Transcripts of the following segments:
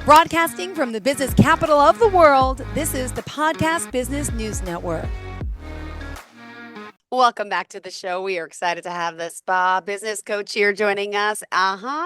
Broadcasting from the business capital of the world, this is the Podcast Business News Network. Welcome back to the show. We are excited to have the spa business coach here joining us.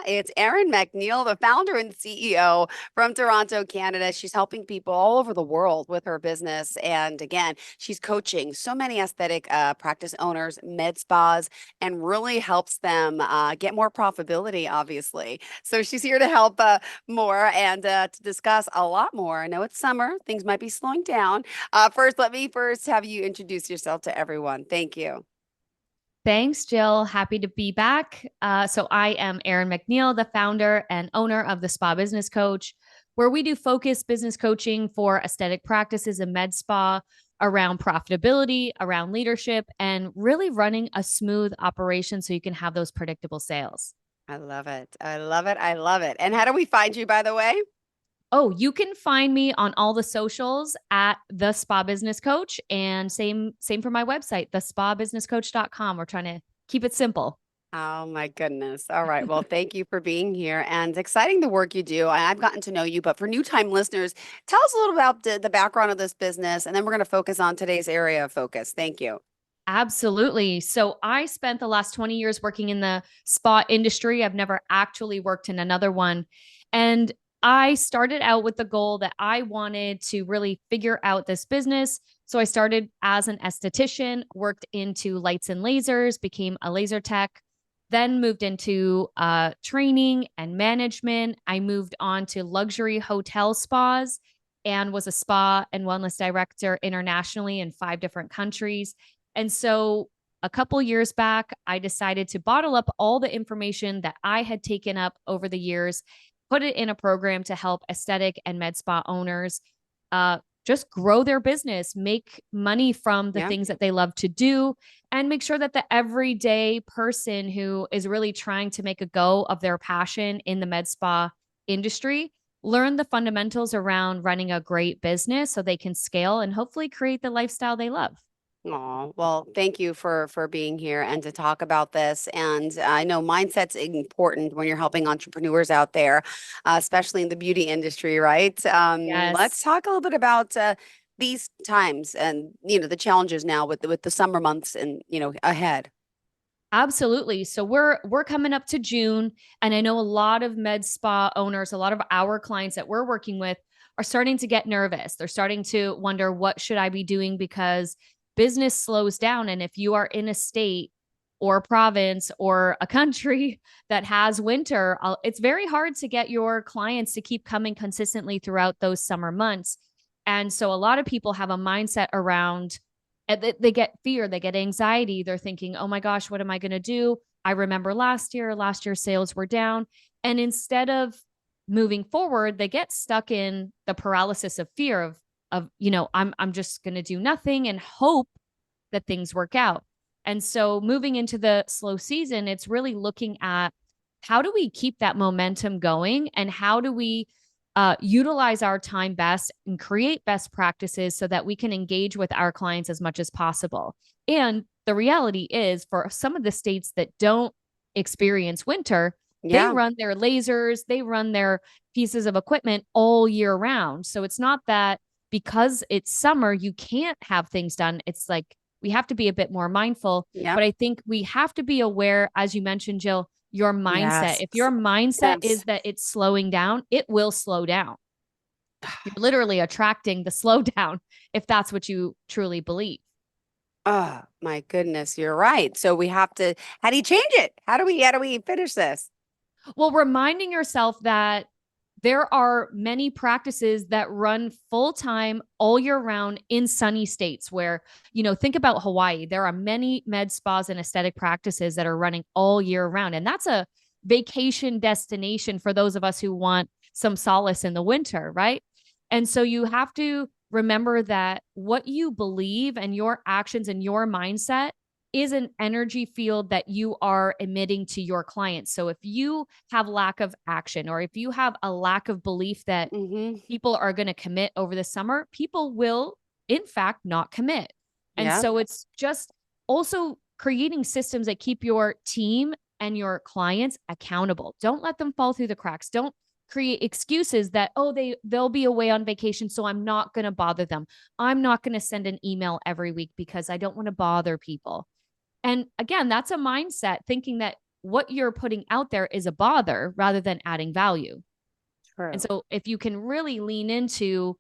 It's Erin MacNeil, the founder and CEO from Toronto, Canada. She's helping people all over the world with her business. And again, she's coaching so many aesthetic practice owners, med spas, and really helps them get more profitability, obviously. So she's here to help more and to discuss a lot more. I know it's summer, things might be slowing down. Let me have you introduce yourself to everyone. Thank you. Thanks, Jill. Happy to be back. So I am Erin MacNeil, the founder and owner of the Spa Business Coach, where we do focused business coaching for aesthetic practices and med spa around profitability, around leadership, and really running a smooth operation so you can have those predictable sales. I love it. I love it. I love it. And how do we find you, by the way? Oh, you can find me on all the socials at the Spa Business Coach, and same for my website, thespabusinesscoach.com. We're trying to keep it simple. Oh my goodness. All right. Well, thank you for being here and exciting the work you do. I've gotten to know you, but for new time listeners, tell us a little about the background of this business, and then we're going to focus on today's area of focus. Thank you. Absolutely. So I spent the last 20 years working in the spa industry. I've never actually worked in another one. And I started out with the goal that I wanted to really figure out this business. So I started as an esthetician, worked into lights and lasers, became a laser tech, then moved into training and management. I moved on to luxury hotel spas and was a spa and wellness director internationally in 5 different countries. And so a couple years back, I decided to bottle up all the information that I had taken up over the years, put it in a program to help aesthetic and med spa owners just grow their business, make money from the things that they love to do, and make sure that the everyday person who is really trying to make a go of their passion in the med spa industry learn the fundamentals around running a great business so they can scale and hopefully create the lifestyle they love. Oh, well, thank you for being here and to talk about this. And I know mindset's important when you're helping entrepreneurs out there, especially in the beauty industry, right? Yes. Let's talk a little bit about these times and the challenges now with the summer months and ahead. Absolutely. So we're coming up to June, and I know a lot of med spa owners, a lot of our clients that we're working with are starting to get nervous. They're starting to wonder, what should I be doing, because business slows down. And if you are in a state or a province or a country that has winter, it's very hard to get your clients to keep coming consistently throughout those summer months. And so a lot of people have a mindset around, and they get fear, they get anxiety. They're thinking, oh my gosh, what am I going to do? I remember last year sales were down. And instead of moving forward, they get stuck in the paralysis of fear of, I'm just going to do nothing and hope that things work out. And so moving into the slow season, it's really looking at how do we keep that momentum going, and how do we utilize our time best and create best practices so that we can engage with our clients as much as possible. And the reality is, for some of the states that don't experience winter, they run their lasers, they run their pieces of equipment all year round. So it's not that because it's summer, you can't have things done. It's like we have to be a bit more mindful. But I think we have to be aware, as you mentioned, Jill, your mindset. If your mindset is that it's slowing down, it will slow down. You're literally attracting the slowdown if that's what you truly believe. Oh my goodness, you're right. So we have to, how do you change it? How do we finish this? Well, reminding yourself that there are many practices that run full time all year round in sunny states where, think about Hawaii. There are many med spas and aesthetic practices that are running all year round. And that's a vacation destination for those of us who want some solace in the winter, right? And so you have to remember that what you believe and your actions and your mindset is an energy field that you are emitting to your clients. So if you have lack of action, or if you have a lack of belief that people are going to commit over the summer, people will in fact not commit. And so it's just also creating systems that keep your team and your clients accountable. Don't let them fall through the cracks. Don't create excuses that, oh, they'll be away on vacation, so I'm not going to bother them. I'm not going to send an email every week because I don't want to bother people. And again, that's a mindset, thinking that what you're putting out there is a bother rather than adding value. And True. so if you can really lean into,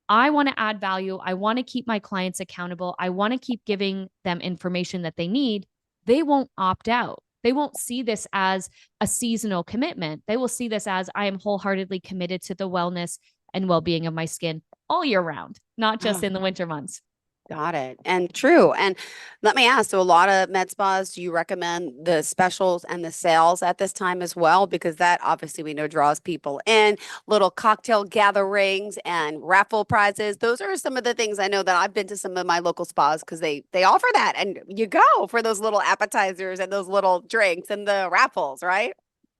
I want to add value, I want to keep my clients accountable, I want to keep giving them information that they need, they won't opt out. They won't see this as a seasonal commitment. They will see this as, I am wholeheartedly committed to the wellness and well-being of my skin all year round, not just Oh, in the winter months. got it. And true. And let me ask, so a lot of med spas, do you recommend the specials and the sales at this time as well? Because that obviously we know draws people in, little cocktail gatherings and raffle prizes. Those are some of the things I know that I've been to some of my local spas because they offer that. And you go for those little appetizers and those little drinks and the raffles, right?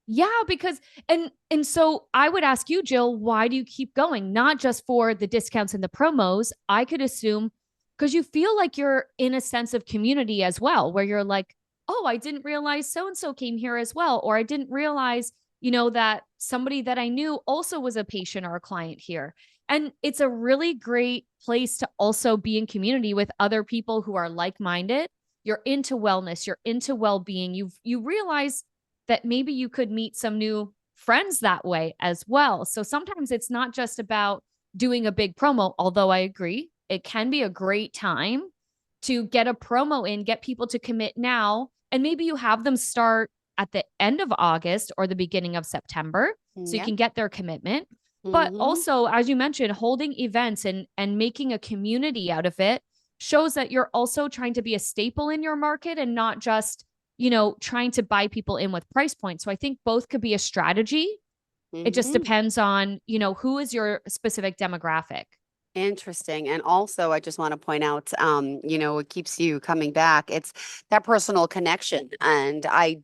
Yeah, because and so I would ask you, Jill, why do you keep going? Not just for the discounts and the promos. I could assume because you feel like you're in a sense of community as well, where you're like, oh, I didn't realize so and so came here as well, or I didn't realize, that somebody that I knew also was a patient or a client here. And it's a really great place to also be in community with other people who are like-minded. You're into wellness, you're into well-being. You realize that maybe you could meet some new friends that way as well. So sometimes it's not just about doing a big promo, although I agree, it can be a great time to get a promo in, get people to commit now, and maybe you have them start at the end of August or the beginning of September so you Yeah. can get their commitment. But Hmm. also, as you mentioned, holding events and making a community out of it shows that you're also trying to be a staple in your market and not just trying to buy people in with price points. So I think both could be a strategy. It just Hmm. depends on, who is your specific demographic. Interesting. And also, I just want to point out, what keeps you coming back. It's that personal connection. And I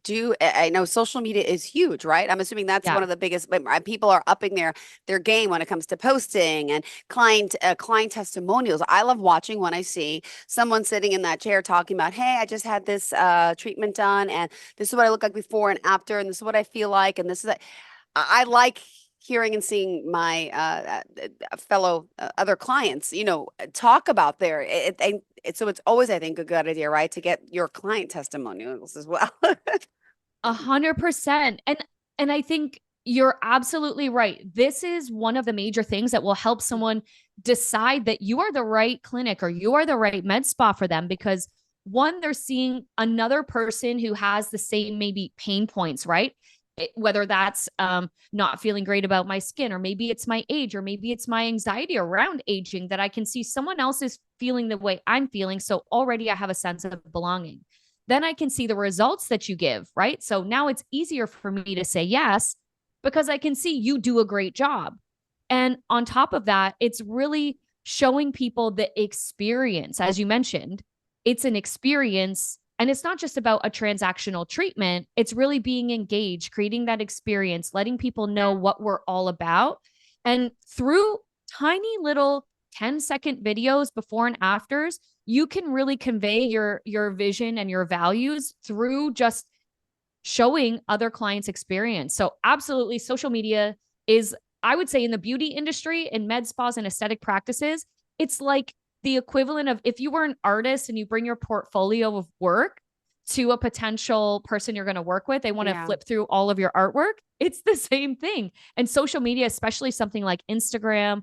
know social media is huge, right? I'm assuming that's Yeah. one of the biggest, but people are upping their game when it comes to posting and client testimonials. I love watching when I see someone sitting in that chair talking about, hey, I just had this treatment done, and this is what I look like before and after, and this is what I feel like, and this is I like hearing and seeing my fellow other clients, talk about so it's always, I think, a good idea, right, to get your client testimonials as well. 100%. And I think you're absolutely right. This is one of the major things that will help someone decide that you are the right clinic or you are the right med spa for them, because one, they're seeing another person who has the same maybe pain points, right? Whether that's not feeling great about my skin, or maybe it's my age, or maybe it's my anxiety around aging, that I can see someone else is feeling the way I'm feeling. So already I have a sense of belonging. Then I can see the results that you give, right? So now it's easier for me to say yes because I can see you do a great job. And on top of that, it's really showing people the experience. As you mentioned, it's an experience, and it's not just about a transactional treatment. It's really being engaged, creating that experience, letting people know what we're all about. And through tiny little 10-second videos before and afters, you can really convey your vision and your values through just showing other clients experience. So absolutely, social media is, I would say, in the beauty industry, in med spas and aesthetic practices, it's like the equivalent of if you were an artist and you bring your portfolio of work to a potential person you're going to work with, they want to Yeah. flip through all of your artwork. It's the same thing. And social media, especially something like Instagram,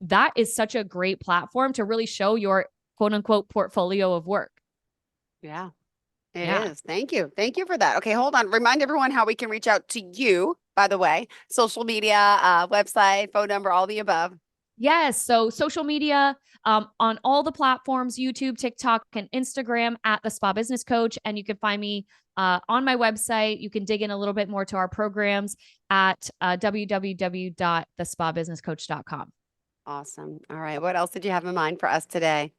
that is such a great platform to really show your quote unquote portfolio of work. Yeah, it Yeah. is. Thank you. Thank you for that. Okay, hold on. Remind everyone how we can reach out to you, by the way. Social media, website, phone number, all the above. Yes. So social media on all the platforms, YouTube, TikTok, and Instagram at the Spa Business Coach. And you can find me on my website. You can dig in a little bit more to our programs at www.thespabusinesscoach.com. Awesome. All right. What else did you have in mind for us today?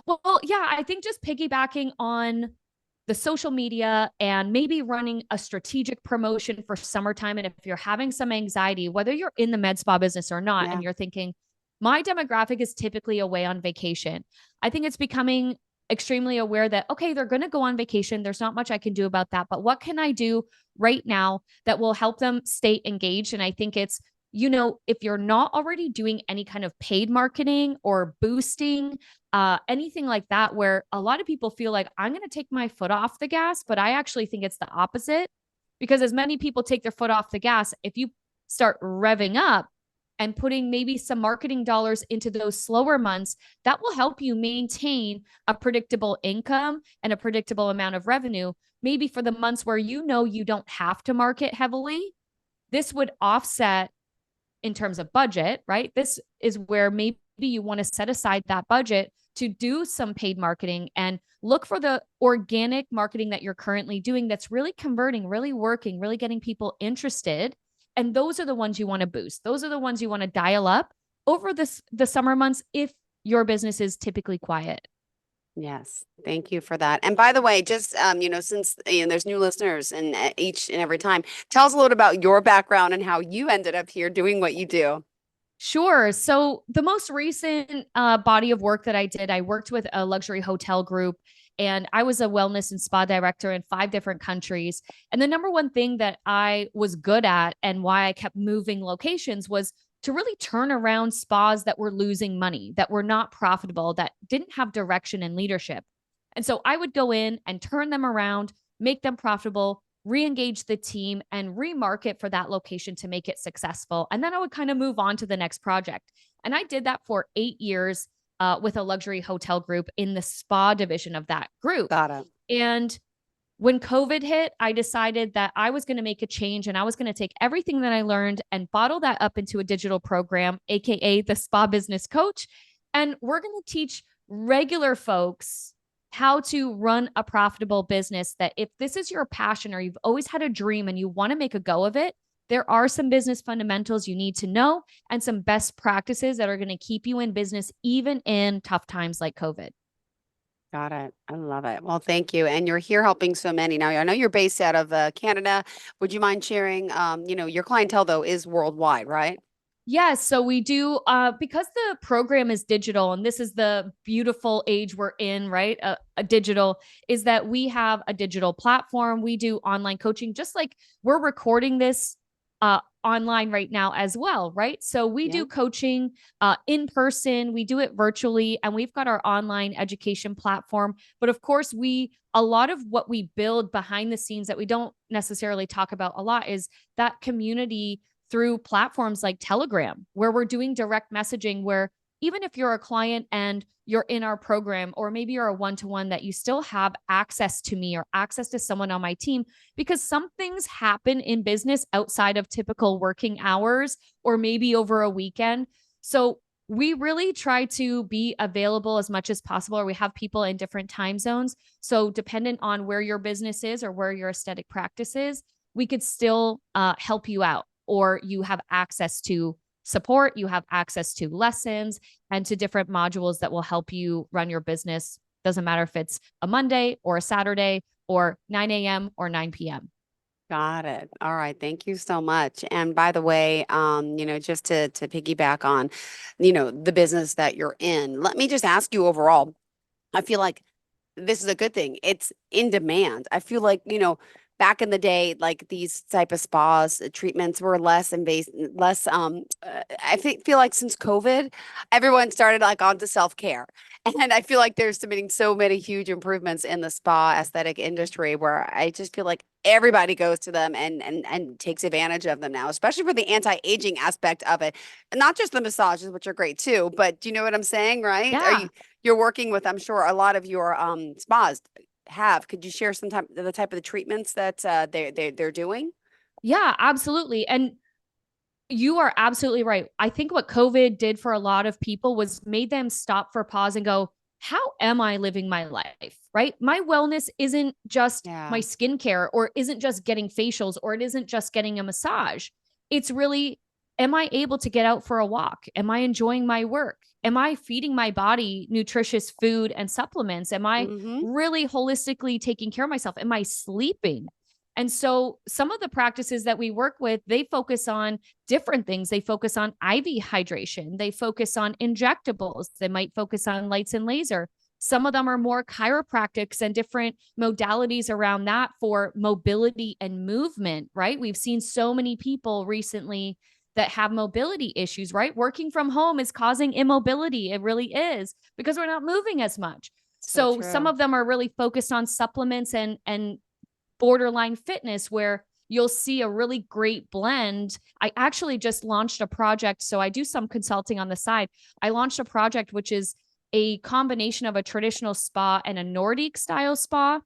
Well, yeah, I think just piggybacking on the social media and maybe running a strategic promotion for summertime. And if you're having some anxiety, whether you're in the med spa business or not, Yeah. and you're thinking, my demographic is typically away on vacation, I think it's becoming extremely aware that, okay, they're going to go on vacation. There's not much I can do about that. But what can I do right now that will help them stay engaged. And I think it's, if you're not already doing any kind of paid marketing or boosting, anything like that, where a lot of people feel like I'm going to take my foot off the gas, but I actually think it's the opposite. Because as many people take their foot off the gas, if you start revving up and putting maybe some marketing dollars into those slower months, that will help you maintain a predictable income and a predictable amount of revenue. Maybe for the months where you don't have to market heavily, this would offset in terms of budget, right? This is where maybe you want to set aside that budget to do some paid marketing and look for the organic marketing that you're currently doing that's really converting, really working, really getting people interested. And those are the ones you want to boost. Those are the ones you want to dial up over the summer months if your business is typically quiet. Yes, thank you for that. And by the way, just since there's new listeners and each and every time, tell us a little about your background and how you ended up here doing what you do. Sure. So the most recent body of work that I did, I worked with a luxury hotel group, and I was a wellness and spa director in 5 different countries. And the number one thing that I was good at and why I kept moving locations was to really turn around spas that were losing money, that were not profitable, that didn't have direction and leadership. And so I would go in and turn them around, make them profitable, re-engage the team, and remarket for that location to make it successful. And then I would kind of move on to the next project. And I did that for 8 years with a luxury hotel group in the spa division of that group. Got it. And when COVID hit, I decided that I was going to make a change, and I was going to take everything that I learned and bottle that up into a digital program, AKA the Spa Business Coach. And we're going to teach regular folks how to run a profitable business, that if this is your passion or you've always had a dream and you want to make a go of it, there are some business fundamentals you need to know and some best practices that are going to keep you in business even in tough times like COVID. Got it. I love it. Well, thank you. And you're here helping so many. Now, I know you're based out of Canada. Would you mind sharing, your clientele though is worldwide, right? Yes. So we do, because the program is digital, and this is the beautiful age we're in, right? A digital is that we have a digital platform. We do online coaching, just like we're recording this online right now as well, right? So we Yeah. do coaching in person, we do it virtually, and we've got our online education platform. But of course, a lot of what we build behind the scenes that we don't necessarily talk about a lot is that community through platforms like Telegram, where we're doing direct messaging, where even if you're a client and you're in our program, or maybe you're a one-to-one, that you still have access to me or access to someone on my team, because some things happen in business outside of typical working hours or maybe over a weekend. So we really try to be available as much as possible, or we have people in different time zones. So dependent on where your business is or where your aesthetic practice is, we could still help you out, or you have access to support, you have access to lessons and to different modules that will help you run your business. Doesn't matter if it's a Monday or a Saturday or 9 a.m. or 9 p.m. Got it. All right. Thank you so much. And by the way, just to piggyback on, the business that you're in, let me just ask you overall. I feel like this is a good thing. It's in demand. I feel like, back in the day, like these type of spas, treatments were less invasive, less, feel like since COVID, everyone started like onto self-care. And I feel like there's been so many huge improvements in the spa aesthetic industry where I just feel like everybody goes to them and takes advantage of them now, especially for the anti-aging aspect of it. And not just the massages, which are great too, but do you know what I'm saying, right? Yeah. You're working with, I'm sure, a lot of your spas could you share the type of the treatments that they're doing? Yeah, absolutely. And you are absolutely right. I think what COVID did for a lot of people was made them stop for a pause and go, how am I living my life? Right? My wellness isn't just my skincare, or isn't just getting facials, or it isn't just getting a massage. It's really, am I able to get out for a walk? Am I enjoying my work? Am I feeding my body nutritious food and supplements? Am I really holistically taking care of myself? Am I sleeping? And so some of the practices that we work with, they focus on different things. They focus on IV hydration. They focus on injectables. They might focus on lights and laser. Some of them are more chiropractics and different modalities around that for mobility and movement, right? We've seen so many people recently that have mobility issues, right? Working from home is causing immobility. It really is, because we're not moving as much. So So some true. of them are really focused on supplements and borderline fitness, where you'll see a really great blend. I actually just launched a project. So I do some consulting on the side. I launched a project which is a combination of a traditional spa and a Nordic style spa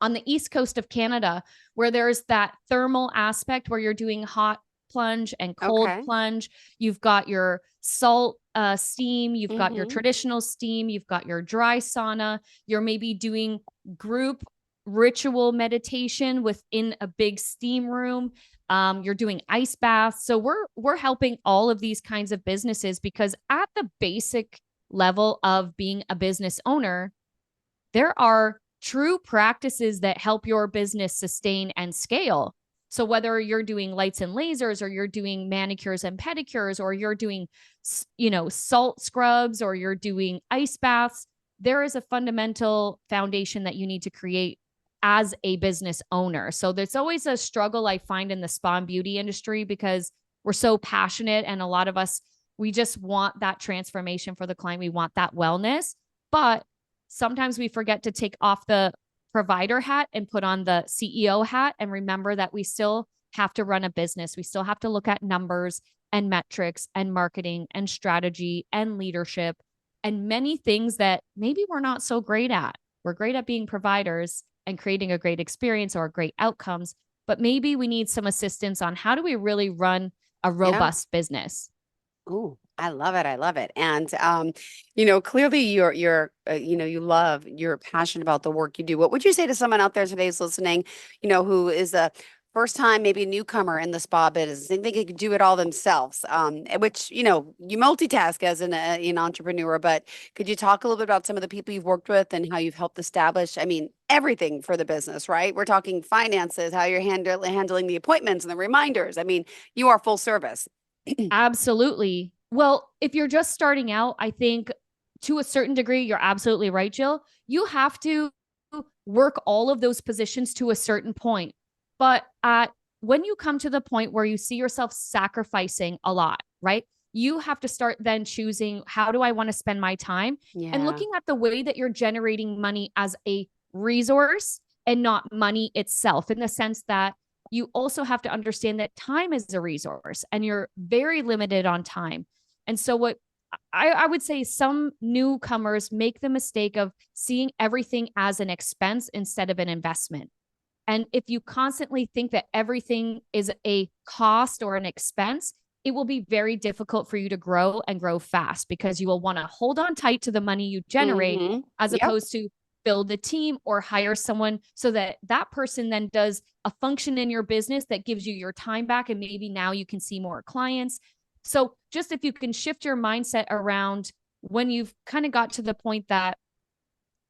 on the east coast of Canada, where there's that thermal aspect where you're doing hot plunge and cold Okay. plunge. You've got your salt steam, you've got your Mm-hmm. traditional steam, you've got your dry sauna, you're maybe doing group ritual meditation within a big steam room. You're doing ice baths. So we're helping all of these kinds of businesses, because at the basic level of being a business owner, there are true practices that help your business sustain and scale. So whether you're doing lights and lasers, or you're doing manicures and pedicures, or you're doing, salt scrubs, or you're doing ice baths, there is a fundamental foundation that you need to create as a business owner. So there's always a struggle I find in the spa and beauty industry, because we're so passionate, and a lot of us, we just want that transformation for the client. We want that wellness, but sometimes we forget to take off the provider hat and put on the CEO hat, and remember that we still have to run a business. We still have to look at numbers and metrics and marketing and strategy and leadership and many things that maybe we're not so great at. We're great at being providers and creating a great experience or great outcomes, but maybe we need some assistance on how do we really run a Yeah. robust business. Ooh, I love it. I love it. And clearly you're passionate about the work you do. What would you say to someone out there today who's listening, who is a first time, maybe newcomer in the spa business? They think they could do it all themselves. Which, you multitask as an entrepreneur, but could you talk a little bit about some of the people you've worked with and how you've helped establish, I mean, everything for the business, right? We're talking finances, how you're handling the appointments and the reminders. I mean, you are full service. Absolutely. Well, if you're just starting out, I think to a certain degree, you're absolutely right, Jill. You have to work all of those positions to a certain point. But when you come to the point where you see yourself sacrificing a lot, right? You have to start then choosing, how do I want to spend my time? And Yeah. looking at the way that you're generating money as a resource and not money itself, in the sense that you also have to understand that time is a resource and you're very limited on time. And so what I would say, some newcomers make the mistake of seeing everything as an expense instead of an investment. And if you constantly think that everything is a cost or an expense, it will be very difficult for you to grow and grow fast, because you will want to hold on tight to the money you generate, Mm-hmm. as Yep. opposed to build a team or hire someone so that that person then does a function in your business that gives you your time back. And maybe now you can see more clients. So just if you can shift your mindset around when you've kind of got to the point that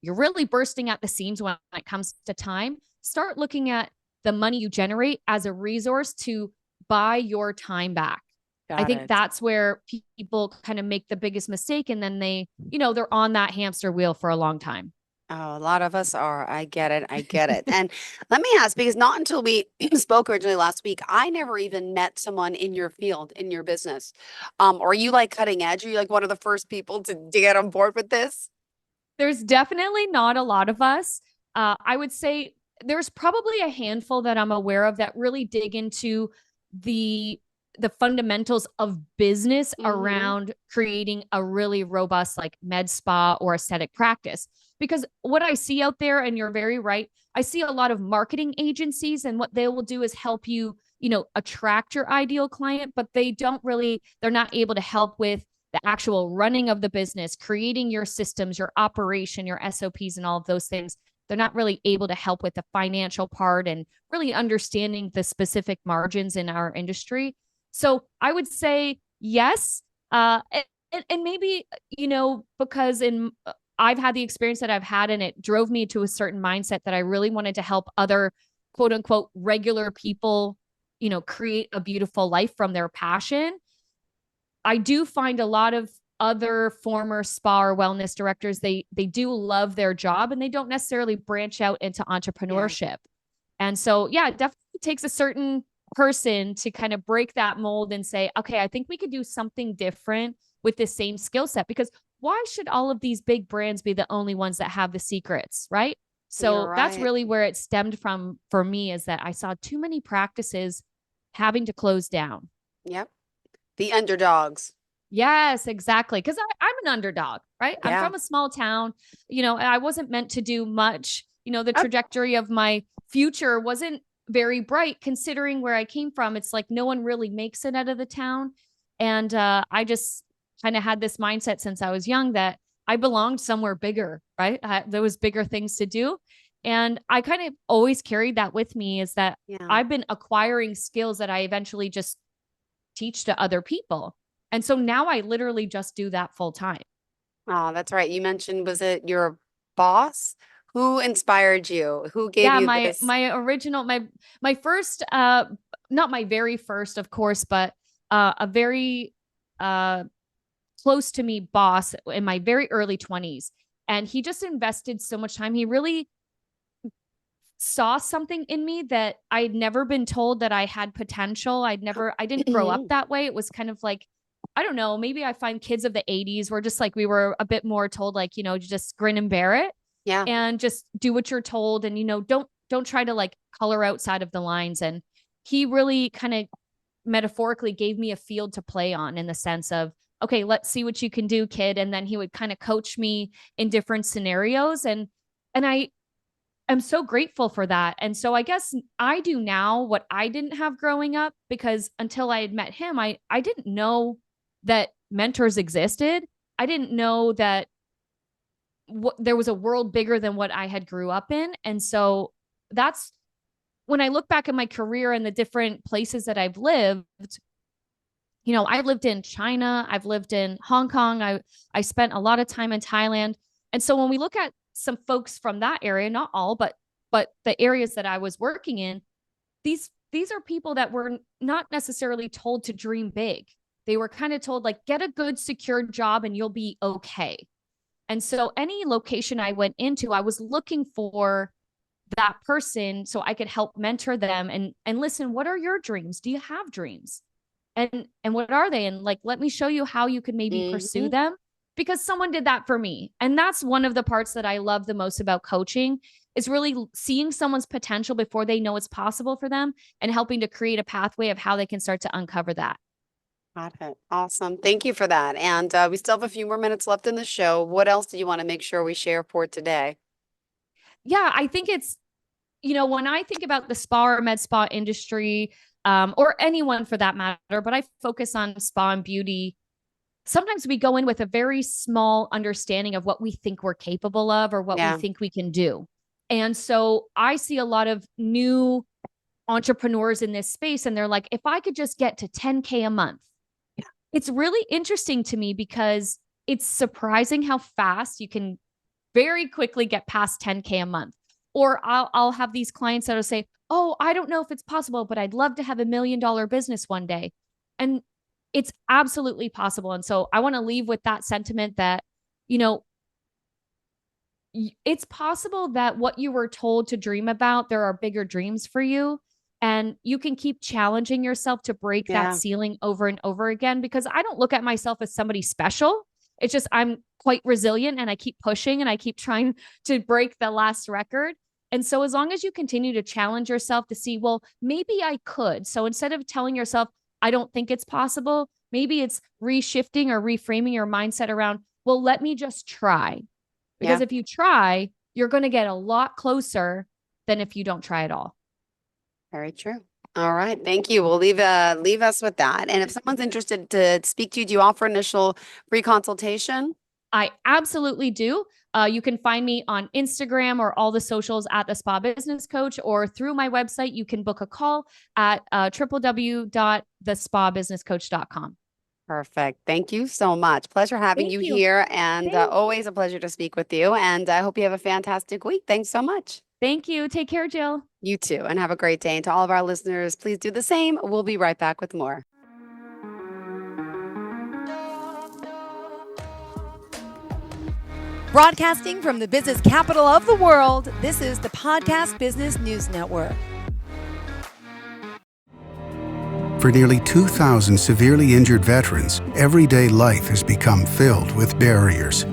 you're really bursting at the seams when it comes to time, start looking at the money you generate as a resource to buy your time back. I Got think it. that's where people kind of make the biggest mistake. And then they're on that hamster wheel for a long time. Oh, a lot of us are. I get it. I get it. And let me ask, because not until we spoke originally last week, I never even met someone in your field, in your business. Are you like cutting edge? Are you like one of the first people to get on board with this? There's definitely not a lot of us. I would say there's probably a handful that I'm aware of that really dig into the the fundamentals of business Mm-hmm. around creating a really robust like med spa or aesthetic practice. Because what I see out there, and you're very right, I see a lot of marketing agencies, and what they will do is help you, attract your ideal client, but they're not able to help with the actual running of the business, creating your systems, your operation, your SOPs, and all of those things. They're not really able to help with the financial part and really understanding the specific margins in our industry. So I would say yes. And maybe, because I've had the experience that I've had, and it drove me to a certain mindset that I really wanted to help other quote unquote regular people, create a beautiful life from their passion. I do find a lot of other former spa or wellness directors, they do love their job and they don't necessarily branch out into entrepreneurship. And so, yeah, it definitely takes a certain person to kind of break that mold and say, okay, I think we could do something different with the same skill set, because why should all of these big brands be the only ones that have the secrets, right? You're So that's right. really where it stemmed from for me, is that I saw too many practices having to close down. Yep. The underdogs. Yes, exactly. Because I'm an underdog, right? I'm Yeah. from a small town. I wasn't meant to do much. The Up. trajectory of my future wasn't very bright considering where I came from. It's like no one really makes it out of the town. And I just kind of had this mindset since I was young that I belonged somewhere bigger, right? There was bigger things to do. And I kind of always carried that with me, is that Yeah. I've been acquiring skills that I eventually just teach to other people. And so now I literally just do that full time. Oh, that's right. You mentioned, was it your boss? Who inspired you? Who gave Yeah, you my this? my original my first not my very first, of course, but a very uh close to me boss in my very early 20s, and he just invested so much time. He really saw something in me that I'd never been told that I had potential. I didn't grow up that way. It was kind of like, I don't know, maybe I find kids of the 80s were just like, we were a bit more told, like, just grin and bear it Yeah. and just do what you're told. And, don't try to like color outside of the lines. And he really kind of metaphorically gave me a field to play on, in the sense of, okay, let's see what you can do, kid. And then he would kind of coach me in different scenarios. And I'm so grateful for that. And so I guess I do now what I didn't have growing up, because until I had met him, I didn't know that mentors existed. I didn't know that there was a world bigger than what I had grew up in. And so that's when I look back at my career and the different places that I've lived. I've lived in China, I've lived in Hong Kong, I spent a lot of time in Thailand. And so when we look at some folks from that area, not all, but the areas that I was working in, these are people that were not necessarily told to dream big. They were kind of told, like, get a good secured job and you'll be okay. And so any location I went into, I was looking for that person so I could help mentor them and listen, what are your dreams? Do you have dreams? And what are they? And like, let me show you how you could maybe pursue them, because someone did that for me. And that's one of the parts that I love the most about coaching, is really seeing someone's potential before they know it's possible for them, and helping to create a pathway of how they can start to uncover that. Got it. Awesome. Thank you for that. And we still have a few more minutes left in the show. What else do you want to make sure we share for today? Yeah, I think it's, when I think about the spa or med spa industry, or anyone for that matter, but I focus on spa and beauty. Sometimes we go in with a very small understanding of what we think we're capable of or what we Yeah. think we can do. And so I see a lot of new entrepreneurs in this space, and they're like, if I could just get to 10K a month. Yeah. It's really interesting to me, because it's surprising how fast you can very quickly get past 10K a month. Or I'll have these clients that'll say, oh, I don't know if it's possible, but I'd love to have $1 million business one day. And it's absolutely possible. And so I want to leave with that sentiment that, it's possible that what you were told to dream about, there are bigger dreams for you. And you can keep challenging yourself to break that Yeah. ceiling over and over again, because I don't look at myself as somebody special. It's just I'm quite resilient, and I keep pushing and I keep trying to break the last record. And so as long as you continue to challenge yourself to see, well, maybe I could. So instead of telling yourself, I don't think it's possible, maybe it's reshifting or reframing your mindset around, well, let me just try. Because Yeah. if you try, you're going to get a lot closer than if you don't try at all. Very true. All right. Thank you. We'll leave us with that. And if someone's interested to speak to you, do you offer initial free consultation? I absolutely do. You can find me on Instagram or all the socials at the Spa Business Coach, or through my website. You can book a call at www.thespabusinesscoach.com. Perfect. Thank you so much. Pleasure having Thank you you. here, and Thank always a pleasure to speak with you. And I hope you have a fantastic week. Thanks so much. Thank you. Take care, Jill. You too, and have a great day. And to all of our listeners, please do the same. We'll be right back with more. Broadcasting from the business capital of the world, this is the Podcast Business News Network. For nearly 2,000 severely injured veterans, everyday life has become filled with barriers.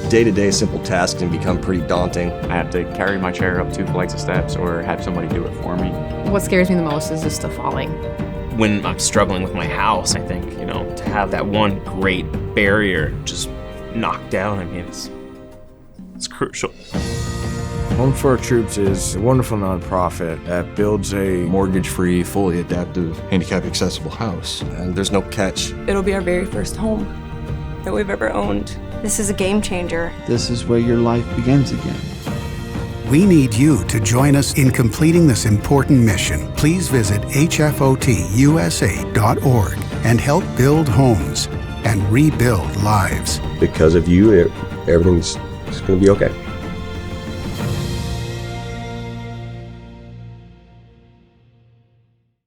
Day-to-day simple tasks can become pretty daunting. I have to carry my chair up 2 flights of steps or have somebody do it for me. What scares me the most is just the falling. When I'm struggling with my house, I think, to have that one great barrier just knocked down, it's crucial. Home for Our Troops is a wonderful nonprofit that builds a Mortgage-free, fully adaptive, handicap-accessible house. And there's no catch. It'll be our very first home that we've ever owned. This is a game changer. This is where your life begins again. We need you to join us in completing this important mission. Please visit hfotusa.org and help build homes and rebuild lives. Because of you, everything's going to be okay.